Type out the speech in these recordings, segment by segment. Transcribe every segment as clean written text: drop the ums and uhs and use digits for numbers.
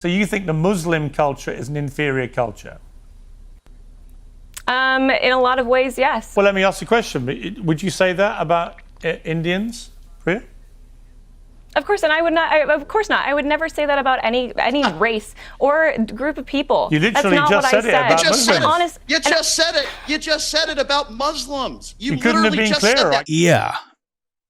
So you think the Muslim culture is an inferior culture? In a lot of ways, yes. Well, let me ask you a question. Would you say that about Indians, Priya? Of course, and I would not. Of course not. I would never say that about any race or group of people. You literally just said it about Muslims. You just said it. You just said it about Muslims. You couldn't have been clearer. Yeah,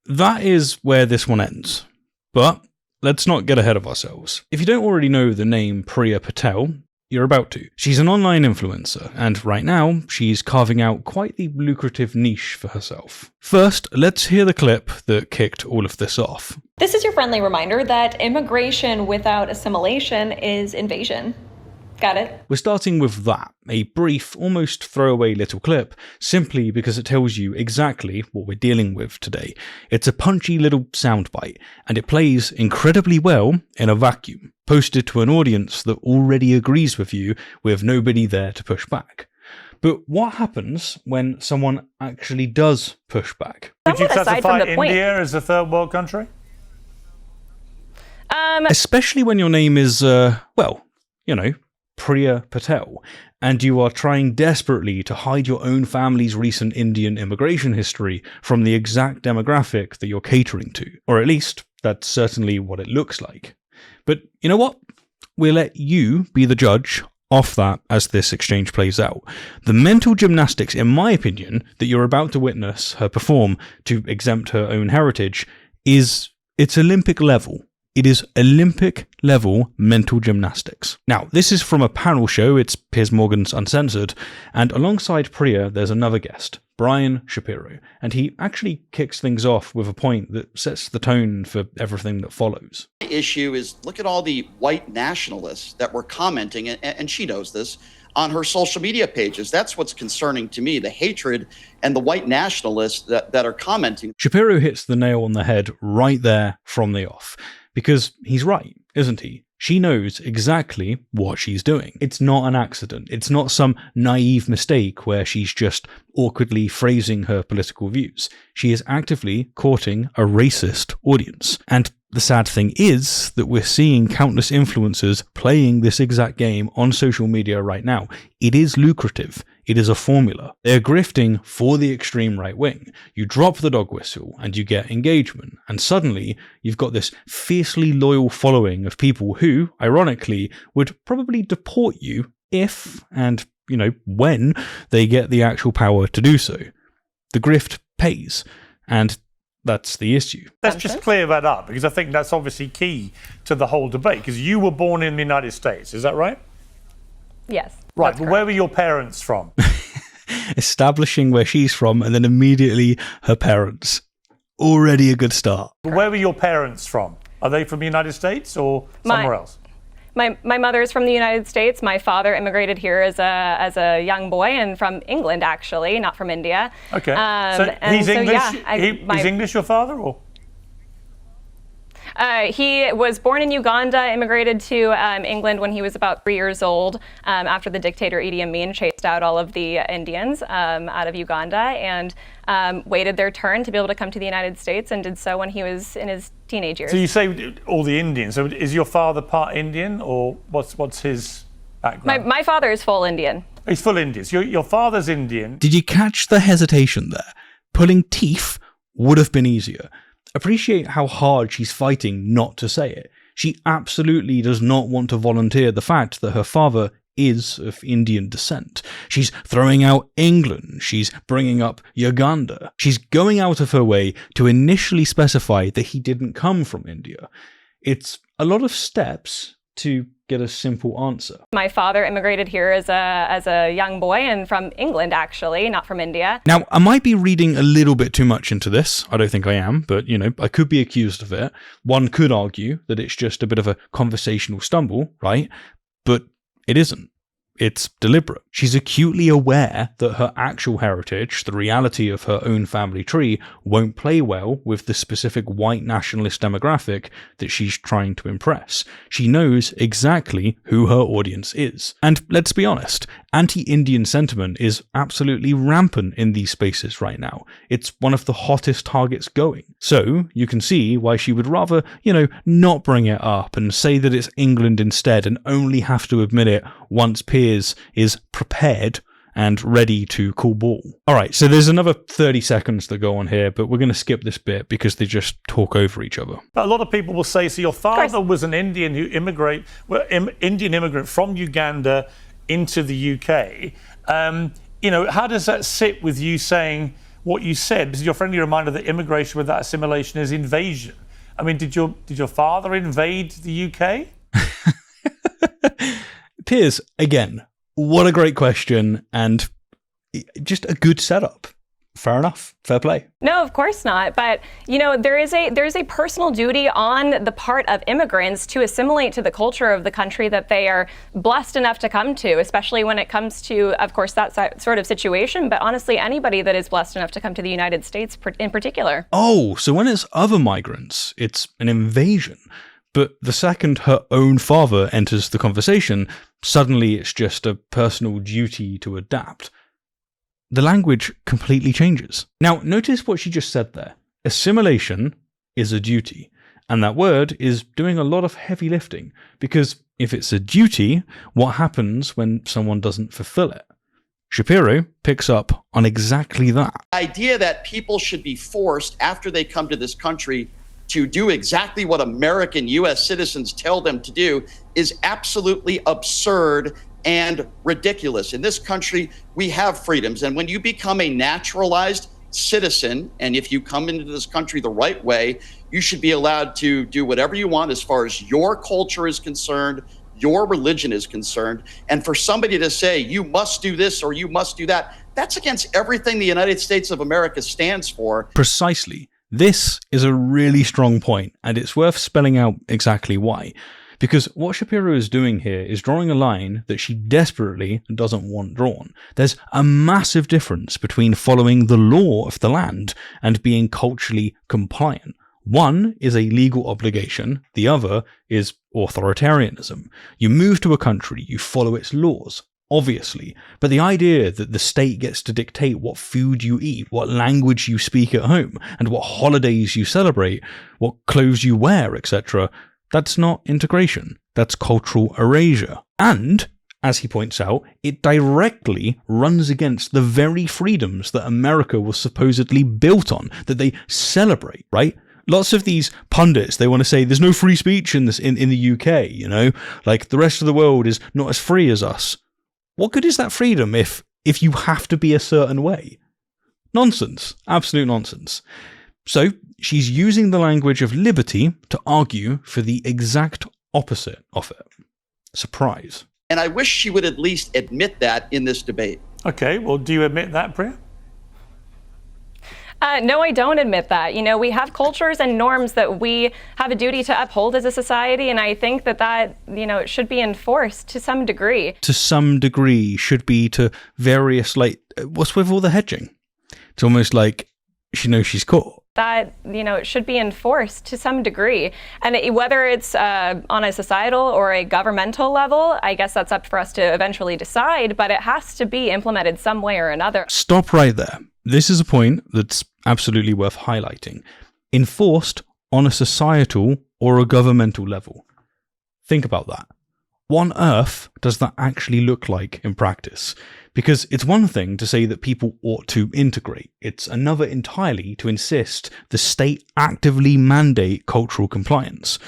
that is where this one ends. But let's not get ahead of ourselves. If you don't already know the name Priya Patel, you're about to. She's an online influencer, and right now, she's carving out quite the lucrative niche for herself. First, let's hear the clip that kicked all of this off. This is your friendly reminder that immigration without assimilation is invasion. Got it? We're starting with that, a brief, almost throwaway little clip, simply because it tells you exactly what we're dealing with today. It's a punchy little soundbite, and it plays incredibly well in a vacuum, posted to an audience that already agrees with you with nobody there to push back. But what happens when someone actually does push back? Would you classify India as a third world country? Especially when your name is, well, you know, Priya Patel, and you are trying desperately to hide your own family's recent Indian immigration history from the exact demographic that you're catering to. Or at least, that's certainly what it looks like. But you know what? We'll let you be the judge of that as this exchange plays out. The mental gymnastics, in my opinion, that you're about to witness her perform to exempt her own heritage it's Olympic level. It is Olympic level mental gymnastics. Now, this is from a panel show. It's Piers Morgan's Uncensored. And alongside Priya, there's another guest, Brian Shapiro. And he actually kicks things off with a point that sets the tone for everything that follows. The issue is, look at all the white nationalists that were commenting, and she knows this, on her social media pages. That's what's concerning to me, the hatred and the white nationalists that are commenting. Shapiro hits the nail on the head right there from the off. Because he's right, isn't he? She knows exactly what she's doing. It's not an accident. It's not some naive mistake where she's just awkwardly phrasing her political views. She is actively courting a racist audience. And the sad thing is that we're seeing countless influencers playing this exact game on social media right now. It is lucrative. It is a formula. They're grifting for the extreme right wing. You drop the dog whistle and you get engagement. And suddenly you've got this fiercely loyal following of people who, ironically, would probably deport you if and, you know, when they get the actual power to do so. The grift pays. And that's the issue. Let's just clear that up, because I think that's obviously key to the whole debate, because you were born in the United States, is that right? Yes. Right, but where were your parents from? Establishing where she's from and then immediately her parents. Already a good start. But where were your parents from? Are they from the United States or somewhere else? My mother is from the United States. My father immigrated here as a young boy and from England, actually, not from India. Okay. So he's English? Yeah, he's English, your father, or? He was born in Uganda, immigrated to England when he was about 3 years old after the dictator Idi Amin chased out all of the Indians out of Uganda, and waited their turn to be able to come to the United States, and did so when he was in his teenage years. So you say all the Indians. So is your father part Indian, or what's his background? My father is full Indian. He's full Indian. So your father's Indian. Did you catch the hesitation there? Pulling teeth would have been easier. Appreciate how hard she's fighting not to say it. She absolutely does not want to volunteer the fact that her father is of Indian descent. She's throwing out England. She's bringing up Uganda. She's going out of her way to initially specify that he didn't come from India. It's a lot of steps to get a simple answer. My father immigrated here as a young boy and from England, actually, not from India. Now, I might be reading a little bit too much into this. I don't think I am, but, you know, I could be accused of it. One could argue that it's just a bit of a conversational stumble, right? But it isn't. It's deliberate. She's acutely aware that her actual heritage, the reality of her own family tree, won't play well with the specific white nationalist demographic that she's trying to impress. She knows exactly who her audience is. And let's be honest, Anti-Indian sentiment is absolutely rampant in these spaces right now. It's one of the hottest targets going. So you can see why she would rather, not bring it up and say that it's England instead and only have to admit it once Piers is prepared and ready to call ball. Alright, so there's another 30 seconds to go on here, but we're going to skip this bit because they just talk over each other. A lot of people will say, so your father was an Indian Indian immigrant from Uganda into the UK. How does that sit with you saying what you said? This is your friendly reminder that immigration without assimilation is invasion. I mean, did your father invade the UK? Piers, again, what a great question and just a good setup. Fair enough. Fair play. No, of course not. But, there is a personal duty on the part of immigrants to assimilate to the culture of the country that they are blessed enough to come to, especially when it comes to, of course, that sort of situation. But honestly, anybody that is blessed enough to come to the United States in particular. Oh, so when it's other migrants, it's an invasion. But the second her own father enters the conversation, suddenly it's just a personal duty to adapt. The language completely changes. Now, notice what she just said there. Assimilation is a duty. And that word is doing a lot of heavy lifting. Because if it's a duty, what happens when someone doesn't fulfill it? Shapiro picks up on exactly that. The idea that people should be forced after they come to this country to do exactly what American U.S. citizens tell them to do is absolutely absurd and ridiculous. In this country, we have freedoms. And when you become a naturalized citizen, and if you come into this country the right way, you should be allowed to do whatever you want as far as your culture is concerned, your religion is concerned. And for somebody to say, you must do this or you must do that, that's against everything the United States of America stands for. Precisely. This is a really strong point, and it's worth spelling out exactly why. Because what Shapiro is doing here is drawing a line that she desperately doesn't want drawn. There's a massive difference between following the law of the land and being culturally compliant. One is a legal obligation, the other is authoritarianism. You move to a country, you follow its laws. Obviously, but the idea that the state gets to dictate what food you eat, what language you speak at home, and what holidays you celebrate, what clothes you wear, etc., that's not integration. That's cultural erasure. And, as he points out, it directly runs against the very freedoms that America was supposedly built on, that they celebrate, right? Lots of these pundits, they want to say there's no free speech in the UK, like the rest of the world is not as free as us. What good is that freedom if you have to be a certain way? Nonsense. Absolute nonsense. So she's using the language of liberty to argue for the exact opposite of it. Surprise. And I wish she would at least admit that in this debate. Okay, well, do you admit that, Priya? No, I don't admit that. We have cultures and norms that we have a duty to uphold as a society, and I think that it should be enforced to some degree. To some degree should be to various, what's with all the hedging? It's almost like she knows she's caught. That, it should be enforced to some degree. And whether it's on a societal or a governmental level, I guess that's up for us to eventually decide, but it has to be implemented some way or another. Stop right there. This is a point that's absolutely worth highlighting. Enforced on a societal or a governmental level. Think about that. What on earth does that actually look like in practice? Because it's one thing to say that people ought to integrate. It's another entirely to insist the state actively mandate cultural compliance.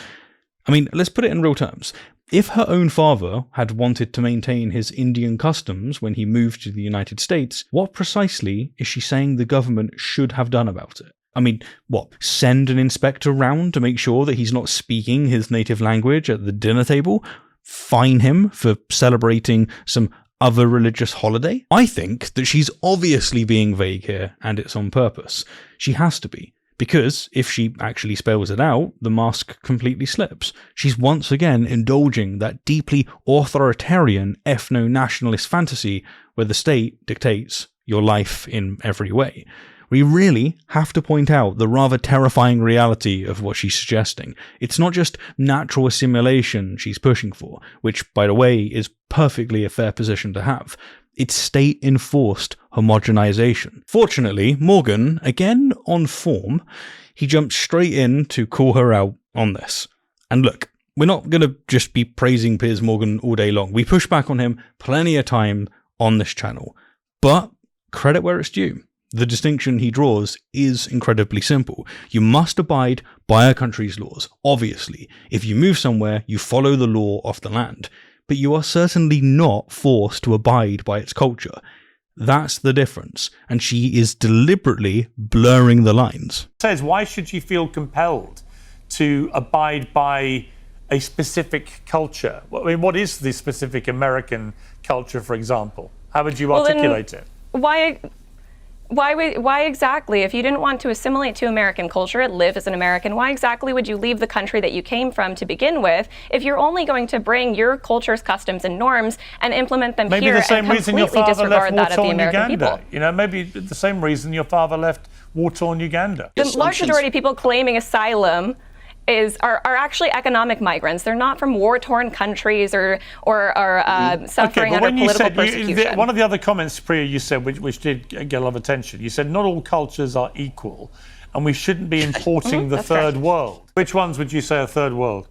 I mean, let's put it in real terms. If her own father had wanted to maintain his Indian customs when he moved to the United States, what precisely is she saying the government should have done about it? I mean, what, send an inspector round to make sure that he's not speaking his native language at the dinner table? Fine him for celebrating some other religious holiday? I think that she's obviously being vague here, and it's on purpose. She has to be. Because if she actually spells it out, the mask completely slips. She's once again indulging that deeply authoritarian ethno-nationalist fantasy where the state dictates your life in every way. we really have to point out the rather terrifying reality of what she's suggesting. It's not just natural assimilation she's pushing for, which, by the way, is perfectly a fair position to have. It's state-enforced homogenization. Fortunately, Morgan, again on form, he jumps straight in to call her out on this. And look, we're not going to just be praising Piers Morgan all day long. We push back on him plenty of time on this channel. But credit where it's due. The distinction he draws is incredibly simple. You must abide by a country's laws. Obviously, if you move somewhere, you follow the law of the land. But you are certainly not forced to abide by its culture. That's the difference, and she is deliberately blurring the lines. Says, why should you feel compelled to abide by a specific culture? I mean, what is the specific American culture, for example? How would you articulate it? Why exactly, if you didn't want to assimilate to American culture, live as an American, why exactly would you leave the country that you came from to begin with if you're only going to bring your culture's customs and norms and implement them maybe here the same and reason your completely father left disregard that of the war-torn American Uganda. people? You know, maybe the same reason your father left war-torn Uganda. The large majority of people claiming asylum are actually economic migrants. They're not from war-torn countries or suffering under political persecution. One of the other comments, Priya, you said, which did get a lot of attention, you said not all cultures are equal and we shouldn't be importing the third world. Which ones would you say are third world?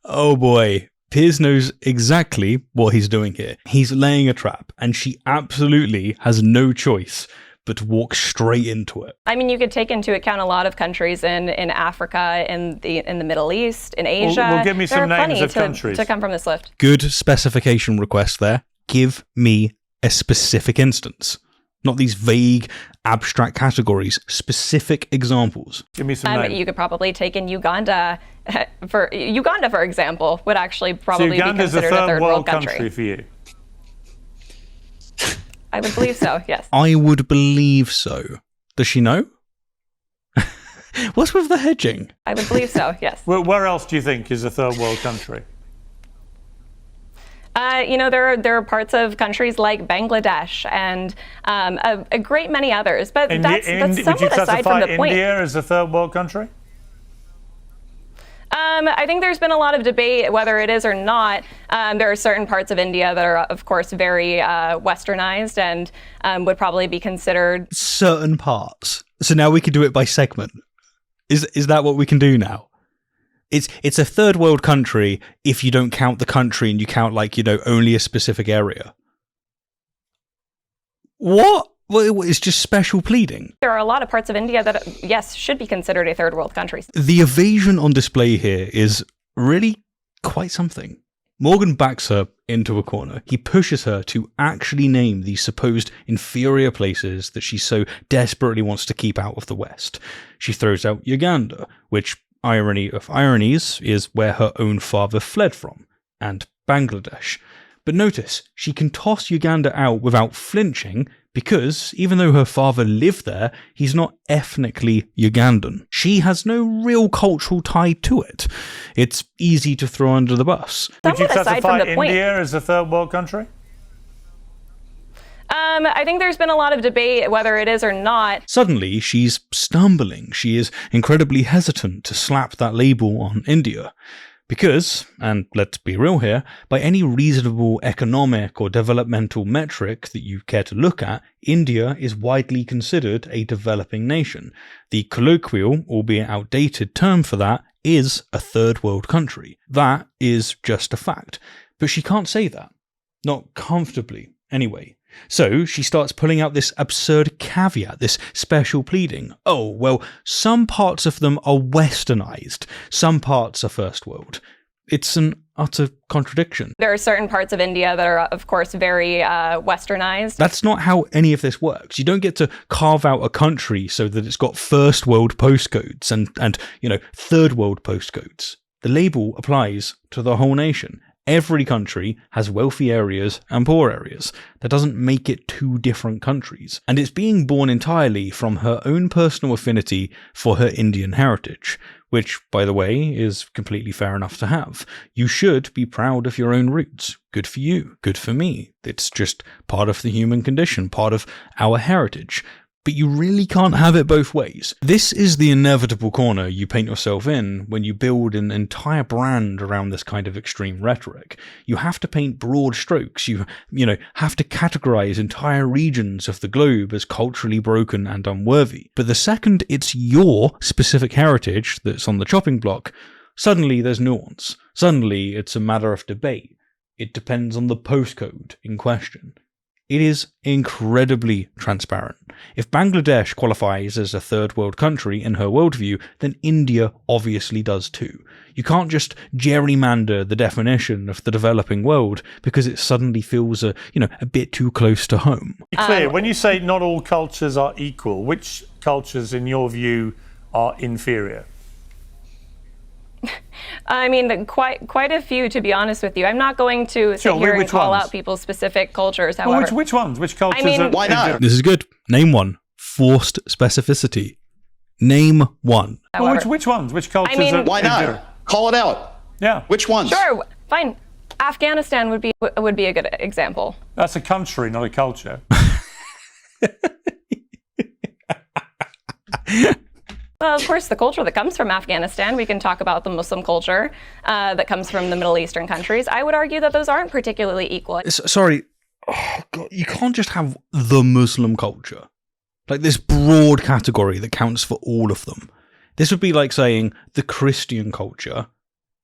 Oh boy. Piers knows exactly what he's doing here. He's laying a trap, and she absolutely has no choice but to walk straight into it. I mean, you could take into account a lot of countries in Africa, in the Middle East, in Asia. Well, give me some names of plenty countries to come from this list. Good specification request there. Give me a specific instance. Not these vague, abstract categories. Specific examples. Give me some names. You could probably take in Uganda. For example, would actually probably be considered a third world country for you. I would believe so, yes. I would believe so. Does she know? What's with the hedging? I would believe so, yes. Where else do you think is a third world country? There are parts of countries like Bangladesh and a great many others, but that's somewhat aside from the point. India as a third world country? I think there's been a lot of debate whether it is or not. There are certain parts of India that are, of course, very westernized and would probably be considered certain parts. So now we can do it by segment. Is that what we can do now? It's a third world country if you don't count the country and you count only a specific area. What? Well, it's just special pleading. There are a lot of parts of India that, yes, should be considered a third world country. The evasion on display here is really quite something. Morgan backs her into a corner. He pushes her to actually name these supposed inferior places that she so desperately wants to keep out of the West. She throws out Uganda, which, irony of ironies, is where her own father fled from, and Bangladesh. But notice, she can toss Uganda out without flinching because, even though her father lived there, he's not ethnically Ugandan. She has no real cultural tie to it. It's easy to throw under the bus. Would you classify India as a third world country? I think there's been a lot of debate whether it is or not. Suddenly, she's stumbling. She is incredibly hesitant to slap that label on India. Because, and let's be real here, by any reasonable economic or developmental metric that you care to look at, India is widely considered a developing nation. The colloquial, albeit outdated term for that is a third world country. That is just a fact. But she can't say that. Not comfortably, anyway. So she starts pulling out this absurd caveat, this special pleading. Oh, well, some parts of them are westernized, some parts are first world. It's an utter contradiction. There are certain parts of India that are, of course, very westernized. That's not how any of this works. You don't get to carve out a country so that it's got first world postcodes and third world postcodes. The label applies to the whole nation. Every country has wealthy areas and poor areas. That doesn't make it two different countries. And it's being born entirely from her own personal affinity for her Indian heritage, which, by the way, is completely fair enough to have. You should be proud of your own roots. Good for you. Good for me. It's just part of the human condition, part of our heritage. But you really can't have it both ways. This is the inevitable corner you paint yourself in when you build an entire brand around this kind of extreme rhetoric. You have to paint broad strokes. You have to categorize entire regions of the globe as culturally broken and unworthy. But the second it's your specific heritage that's on the chopping block, suddenly there's nuance. Suddenly it's a matter of debate. It depends on the postcode in question. It is incredibly transparent. If Bangladesh qualifies as a third world country in her worldview, then India obviously does too. You can't just gerrymander the definition of the developing world because it suddenly feels a bit too close to home. Be clear, when you say not all cultures are equal, which cultures in your view are inferior? I mean, quite a few, to be honest with you. I'm not going to sit here and call out people's specific cultures, however. Well, which ones? Which cultures? Why not? This is good. Name one. Forced specificity. Name one. Well, which ones? Which cultures? Why not? Call it out. Yeah. Which ones? Sure, fine. Afghanistan would be a good example. That's a country, not a culture. Well, of course, the culture that comes from Afghanistan, we can talk about the Muslim culture that comes from the Middle Eastern countries. I would argue that those aren't particularly equal. Sorry, God, you can't just have the Muslim culture. Like this broad category that counts for all of them. This would be like saying the Christian culture.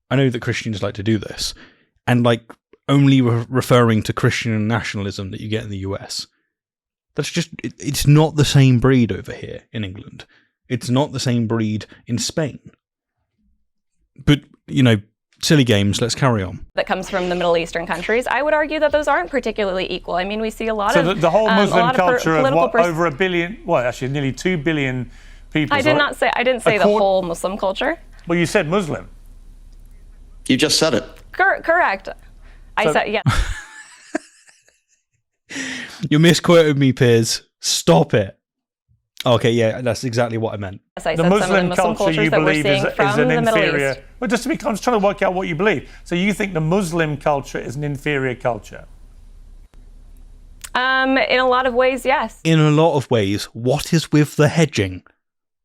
I know that Christians like to do this. And like only referring to Christian nationalism that you get in the US. That's just, it's not the same breed over here in England. It's not the same breed in Spain. But, silly games, let's carry on. That comes from the Middle Eastern countries. I would argue that those aren't particularly equal. I mean, we see a lot of... So the whole Muslim culture of over a billion, actually nearly 2 billion people. I didn't say the whole Muslim culture. Well, you said Muslim. You just said it. Correct. I said, yeah. You misquoted me, Piers. Stop it. Okay, yeah, that's exactly what I meant. Yes, I the said Muslim some of the Muslim culture you cultures that we're believe seeing is from an the Middle inferior. East. Well, just to be, I'm just trying to work out what you believe. So you think the Muslim culture is an inferior culture? In a lot of ways, yes. In a lot of ways, what is with the hedging?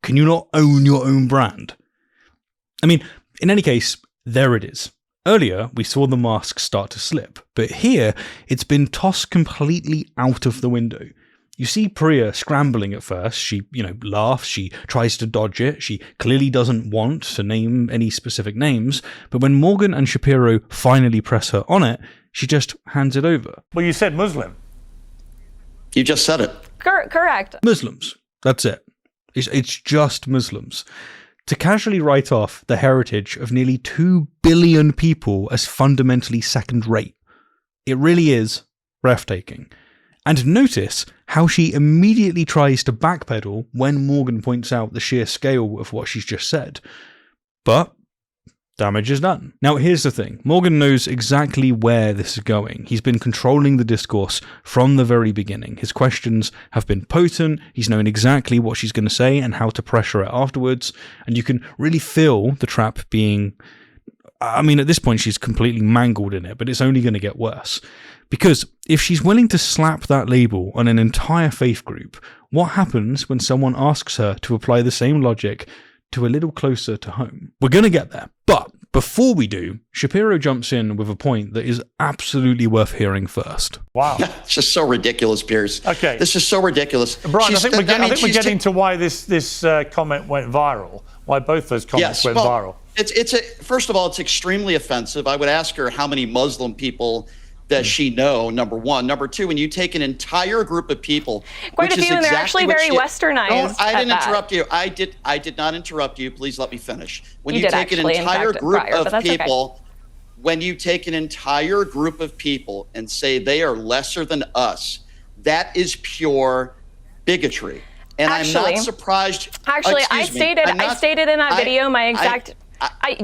Can you not own your own brand? I mean, in any case, there it is. Earlier, we saw the mask start to slip, but here, it's been tossed completely out of the window. You see Priya scrambling at first. She, laughs. She tries to dodge it. She clearly doesn't want to name any specific names. But when Morgan and Shapiro finally press her on it, she just hands it over. Well, you said Muslim. You just said it. Correct. Muslims. That's it. It's just Muslims. To casually write off the heritage of nearly 2 billion people as fundamentally second-rate. It really is breathtaking. And notice how she immediately tries to backpedal when Morgan points out the sheer scale of what she's just said. But damage is done. Now here's the thing. Morgan knows exactly where this is going. He's been controlling the discourse from the very beginning. His questions have been potent. He's known exactly what she's going to say and how to pressure it afterwards. And you can really feel the trap being... I mean, at this point, she's completely mangled in it, but it's only going to get worse. Because if she's willing to slap that label on an entire faith group, what happens when someone asks her to apply the same logic to a little closer to home? We're going to get there. But before we do, Shapiro jumps in with a point that is absolutely worth hearing first. Wow. It's just so ridiculous, Piers. Okay. This is so ridiculous. Brian, I think we're getting to why this comment went viral, why both those comments went viral. First of all, it's extremely offensive. I would ask her how many Muslim people does she know, number one. Number two, when you take an entire group of people, quite a few, and they're actually very westernized. I didn't interrupt you. I did not interrupt you. Please let me finish. When you take an entire group of people, when you take an entire group of people and say they are lesser than us, that is pure bigotry. And I'm not surprised. Actually, I stated in that video my exact.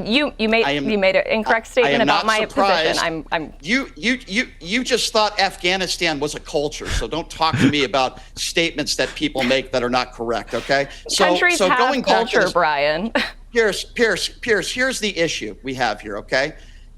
You made an incorrect statement about my position. You just thought Afghanistan was a culture, so don't talk to me about statements that people make that are not correct. Okay? Countries have going culture, back to this, Brian. Pierce. Here's the issue we have here. Okay,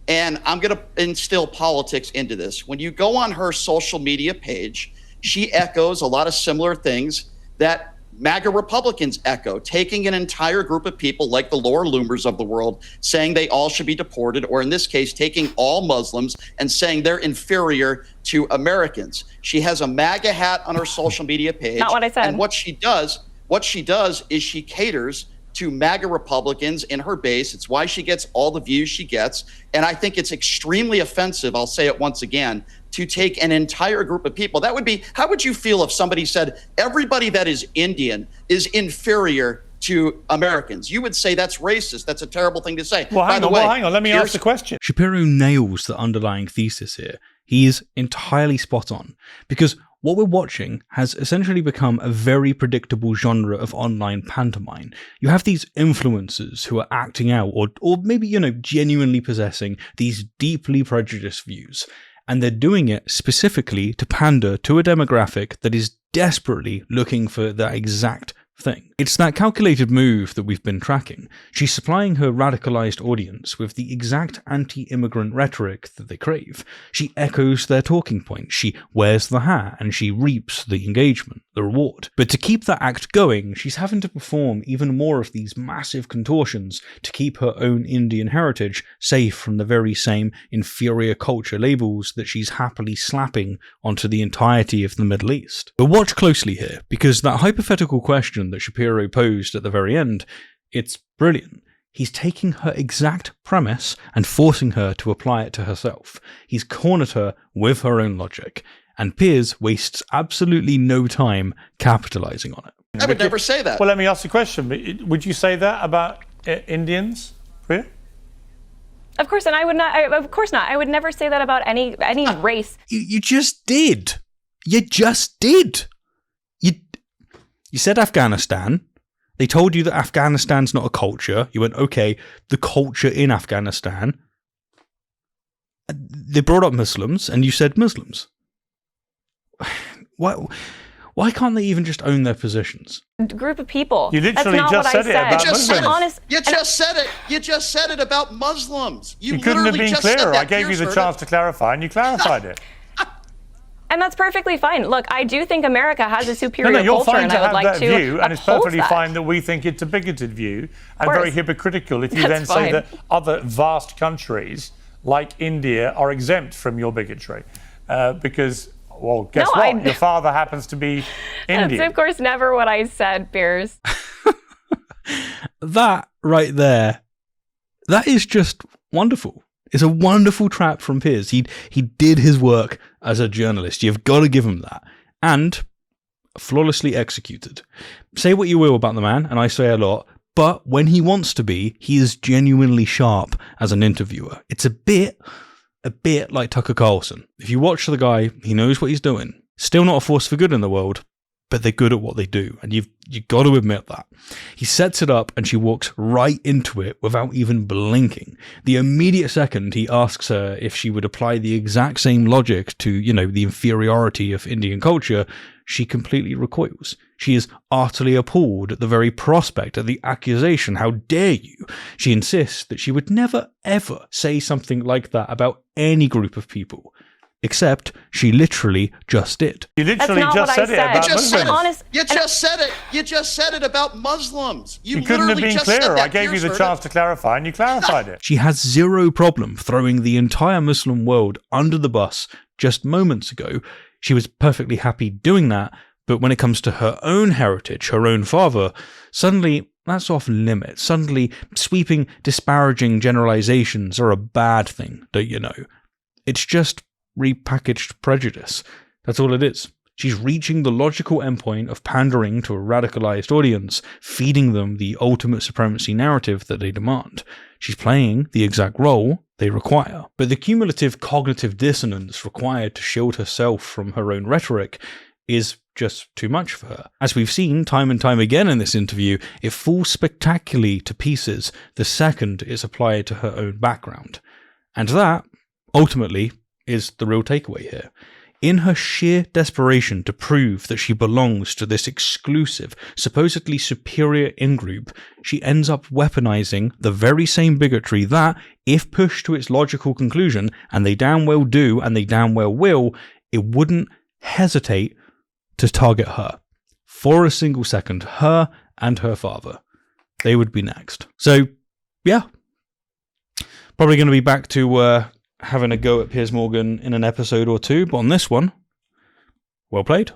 and I'm going to instill politics into this. When you go on her social media page, she echoes a lot of similar things that MAGA Republicans echo, taking an entire group of people like the Laura Loomers of the world, saying they all should be deported, or in this case, taking all Muslims and saying they're inferior to Americans. She has a MAGA hat on her social media page. Not what I said. And what she does is she caters to MAGA Republicans in her base. It's why she gets all the views she gets. And I think it's extremely offensive, I'll say it once again, to take an entire group of people. That would be, how would you feel if somebody said everybody that is Indian is inferior to Americans? You would say that's racist. That's a terrible thing to say. Well, hang on. Let me ask the question. Shapiro nails the underlying thesis here. He is entirely spot on, because what we're watching has essentially become a very predictable genre of online pantomime. You have these influencers who are acting out or maybe, genuinely possessing these deeply prejudiced views. And they're doing it specifically to pander to a demographic that is desperately looking for that exact thing. It's that calculated move that we've been tracking. She's supplying her radicalized audience with the exact anti-immigrant rhetoric that they crave. She echoes their talking points, she wears the hat, and she reaps the engagement, the reward. But to keep that act going, she's having to perform even more of these massive contortions to keep her own Indian heritage safe from the very same inferior culture labels that she's happily slapping onto the entirety of the Middle East. But watch closely here, because that hypothetical question that Shapiro posed at the very end, it's brilliant. He's taking her exact premise and forcing her to apply it to herself. He's cornered her with her own logic, and Piers wastes absolutely no time capitalizing on it. I would never say that. Well, let me ask you a question. Would you say that about Indians, Priya? Of course, and I would not. Of course not. I would never say that about any race. You just did. You just did. You said Afghanistan. They told you that Afghanistan's not a culture. You went, okay, the culture in Afghanistan. They brought up Muslims, and you said Muslims. Why can't they even just own their positions? Group of people. You literally just said it about Muslims. You just said it about Muslims. You couldn't have been clearer. I gave you the chance to clarify, and you clarified it. And that's perfectly fine. Look, I do think America has a superior you're culture, fine and to I would have like that to view, and it's perfectly that. fine that we think it's a bigoted view and very hypocritical if you then That's say fine. that other vast countries like India are exempt from your bigotry. Because, well, guess what? Your father happens to be Indian. That's, of course, never what I said, Piers. That right there, that is just wonderful. It's a wonderful trap from Piers. He did his work as a journalist. You've got to give him that. And flawlessly executed. Say what you will about the man, and I say a lot, but when he wants to be, he is genuinely sharp as an interviewer. It's a bit like Tucker Carlson. If you watch the guy, he knows what he's doing. Still not a force for good in the world, but they're good at what they do, and you've got to admit that. He sets it up, and she walks right into it without even blinking. The immediate second he asks her if she would apply the exact same logic to, the inferiority of Indian culture, she completely recoils. She is utterly appalled at the very prospect, at the accusation. How dare you? She insists that she would never, ever say something like that about any group of people. Except she literally just did. You literally just said it about Muslims. You just said it about Muslims. You couldn't have been clearer. I gave you the chance to clarify, and you clarified it. She has zero problem throwing the entire Muslim world under the bus just moments ago. She was perfectly happy doing that, but when it comes to her own heritage, her own father, suddenly that's off limits. Suddenly sweeping, disparaging generalizations are a bad thing, don't you know? It's just repackaged prejudice. That's all it is. She's reaching the logical endpoint of pandering to a radicalized audience, feeding them the ultimate supremacy narrative that they demand. She's playing the exact role they require. But the cumulative cognitive dissonance required to shield herself from her own rhetoric is just too much for her. As we've seen time and time again in this interview, it falls spectacularly to pieces the second it's applied to her own background. And that, ultimately, is the real takeaway here. In her sheer desperation to prove that she belongs to this exclusive, supposedly superior in-group, she ends up weaponizing the very same bigotry that, if pushed to its logical conclusion, and they damn well do, and they damn well will, it wouldn't hesitate to target her. for a single second. Her and her father. They would be next. So, yeah. Probably going to be back to having a go at Piers Morgan in an episode or two, but on this one, well played.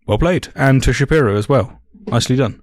Well played. And to Shapiro as well. Nicely done.